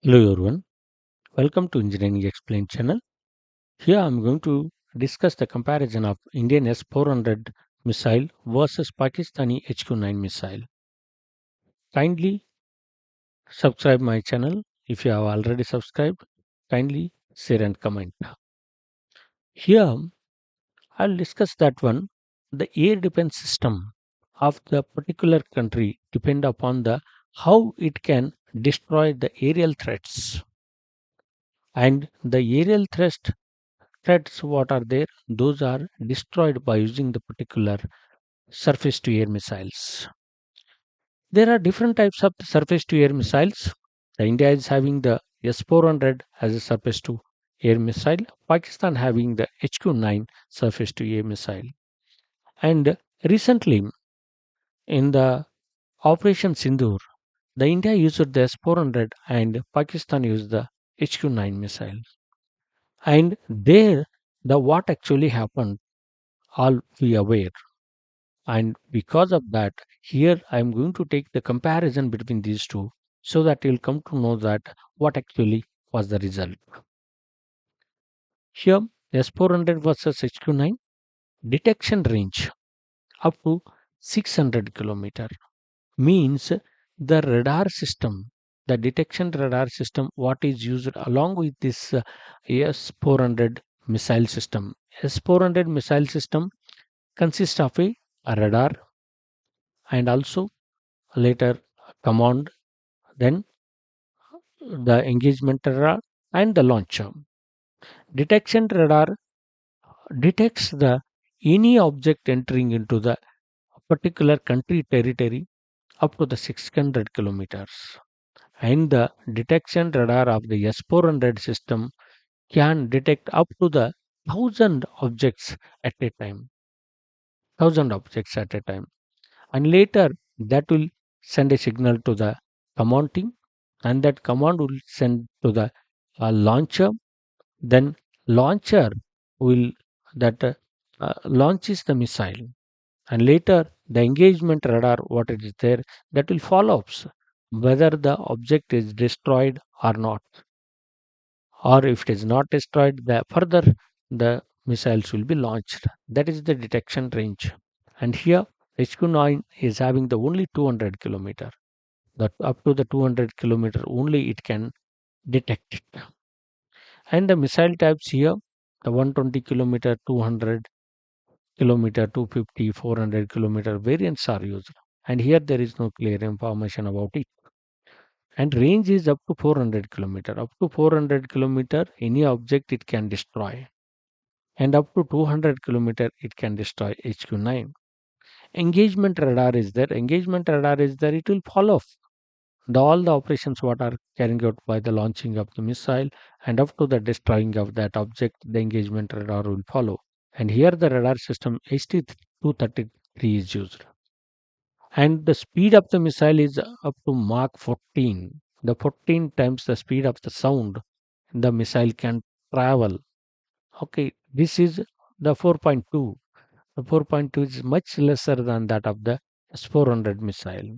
Hello everyone, welcome to Engineering Explained channel. Here I am going to discuss the comparison of Indian S-400 missile versus Pakistani HQ-9 missile. Kindly subscribe my channel if you have already subscribed. Kindly share and comment. Here I'll discuss that one. The air defense system of the particular country depend upon the how it can destroy the aerial threats, and the aerial threats what are there, those are destroyed by using the particular surface to air missiles. There are different types of surface to air missiles. The India is having the S-400 as a surface to air missile, Pakistan having the HQ-9 surface to air missile. And recently in the Operation Sindoor, the India used the S-400 and Pakistan used the HQ-9 missile. And there, the what actually happened, all we aware. And because of that, here I am going to take the comparison between these two so that you'll come to know that what actually was the result. Here, S-400 versus HQ-9 detection range up to 600 kilometer means the radar system, the detection radar system, what is used along with this S-400 missile system. S-400 missile system consists of a radar and also later command, then the engagement radar and the launcher. Detection radar detects the any object entering into the particular country territory up to the 600 kilometers. And the detection radar of the S-400 system can detect up to the 1000 objects at a time. 1000 objects at a time. And later that will send a signal to the command team, and that command will send to the launcher. Then launcher will that launches the missile, and later the engagement radar what it is there, that will follow up whether the object is destroyed or not, or if it is not destroyed, the further the missiles will be launched. That is the detection range. And here HQ-9 is having the only 200 kilometer, that up to the 200 kilometer only it can detect it. And the missile types here, the 120 kilometer, 200 kilometer, 250, 400 kilometer variants are used. And here there is no clear information about it. And range is up to 400 kilometer. Up to 400 kilometer, any object it can destroy. And up to 200 kilometer, it can destroy HQ-9. Engagement radar is there. Engagement radar is there. It will follow all the operations what are carrying out by the launching of the missile, and up to the destroying of that object, the engagement radar will follow. And here the radar system HT-233 is used. And the speed of the missile is up to Mach 14. The 14 times the speed of the sound the missile can travel. Okay, this is the 4.2. The 4.2 is much lesser than that of the S-400 missile.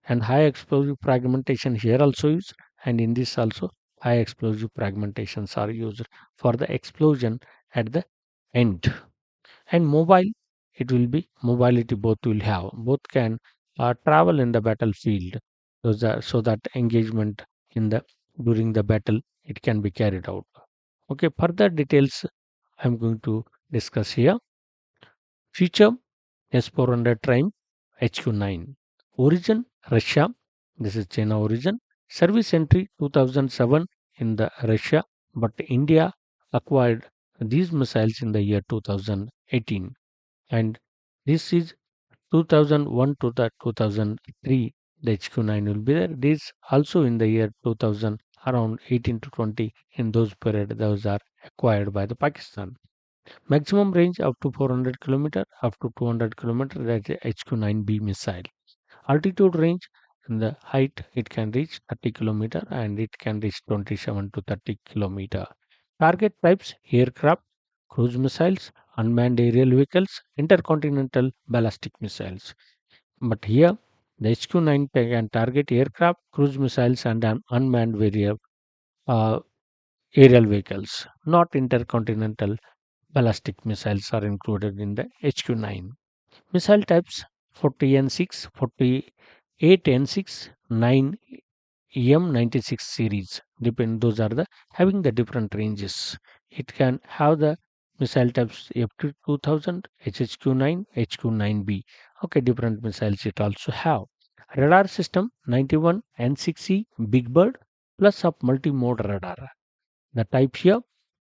And high explosive fragmentation here also used, and in this also high explosive fragmentations are used for the explosion at the end. And mobile, it will be mobility, both will have, both can travel in the battlefield, so that engagement in the during the battle it can be carried out. Okay, further details I'm going to discuss here. Feature S-400 Trim HQ-9. Origin Russia. This is China origin. Service entry 2007 in the Russia, but India acquired these missiles in the year 2018. And this is 2001 to the 2003. The HQ-9 will be there. This also in the year 2000, around 18 to 20. In those period, those are acquired by the Pakistan. Maximum range up to 400 km, up to 200 km, that is HQ-9B missile. Altitude range, in the height it can reach 30 km and it can reach 27 to 30 km. Target types aircraft, cruise missiles, unmanned aerial vehicles, intercontinental ballistic missiles. But here the HQ-9 can target aircraft, cruise missiles and an unmanned uh, aerial vehicles. Not intercontinental ballistic missiles are included in the HQ-9. Missile types 40N6, 48N6, 9 M96 series. Depend those are the having the different ranges. It can have the missile types F2000, HHQ-9, HQ-9B. Okay, different missiles it also have. Radar system 91 N6E Big Bird plus of multi-mode radar. The type here,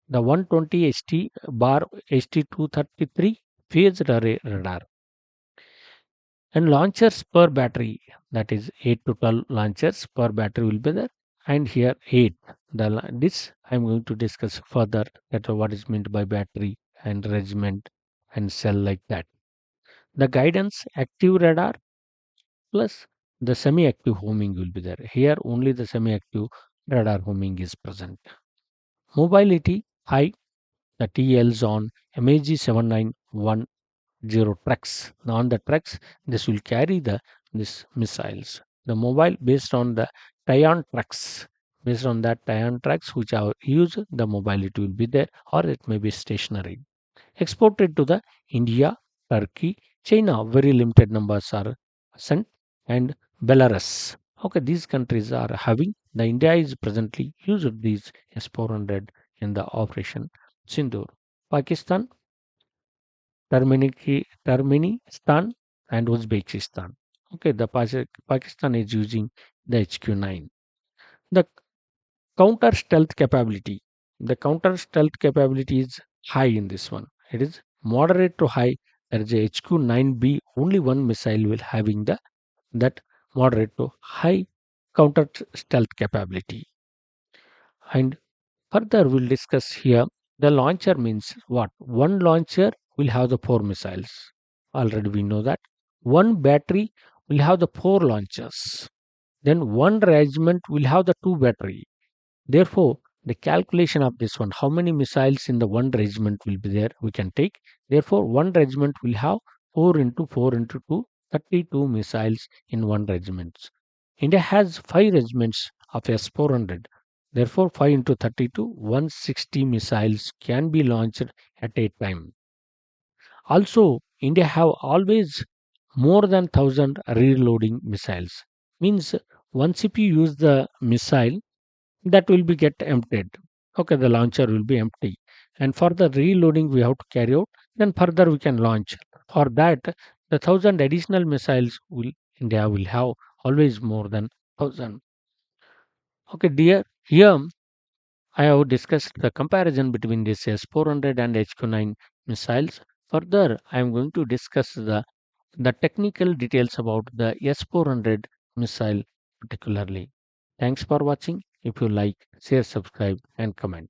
the 120 ST bar ST233 phased array radar. And launchers per battery, that is 8 to 12 launchers per battery will be there. And here 8. This I am going to discuss further that what is meant by battery and regiment and cell like that. The guidance active radar plus the semi-active homing will be there. Here only the semi-active radar homing is present. Mobility high, the TLs on MAG 7910 trucks. Now on the trucks, this will carry this missiles. The mobile based on the Tian trucks, based on that Tian trucks which are used, the mobility will be there, or it may be stationary. Exported to the India, Turkey, China, very limited numbers are sent, and Belarus. Okay, these countries are having. The India is presently used these S-400 in the Operation Sindoor. Pakistan, Turkmenistan and Uzbekistan. Okay, the Pakistan is using the HQ-9. The counter stealth capability. The counter stealth capability is high in this one. It is moderate to high. There is a HQ-9B. Only one missile will having the that moderate to high counter stealth capability. And further, we'll discuss here the launcher means what? One launcher will have the four missiles. Already we know that. One battery will have the four launchers. Then one regiment will have the two battery. Therefore, the calculation of this one, how many missiles in the one regiment will be there, we can take. Therefore, one regiment will have 4 into 4 into 2, 32 missiles in one regiment. India has 5 regiments of S-400. Therefore, 5 into 32, 160 missiles can be launched at a time. Also, India have always more than 1000 reloading missiles. Means once if you use the missile, that will be get emptied. Okay, the launcher will be empty. And for the reloading we have to carry out, then further we can launch. For that, the 1000 additional missiles will India will have always more than 1000. Okay, dear, here I have discussed the comparison between this S-400 and HQ-9 missiles. Further, I am going to discuss the technical details about the S-400 missile particularly. Thanks for watching. If you like, share, subscribe and comment.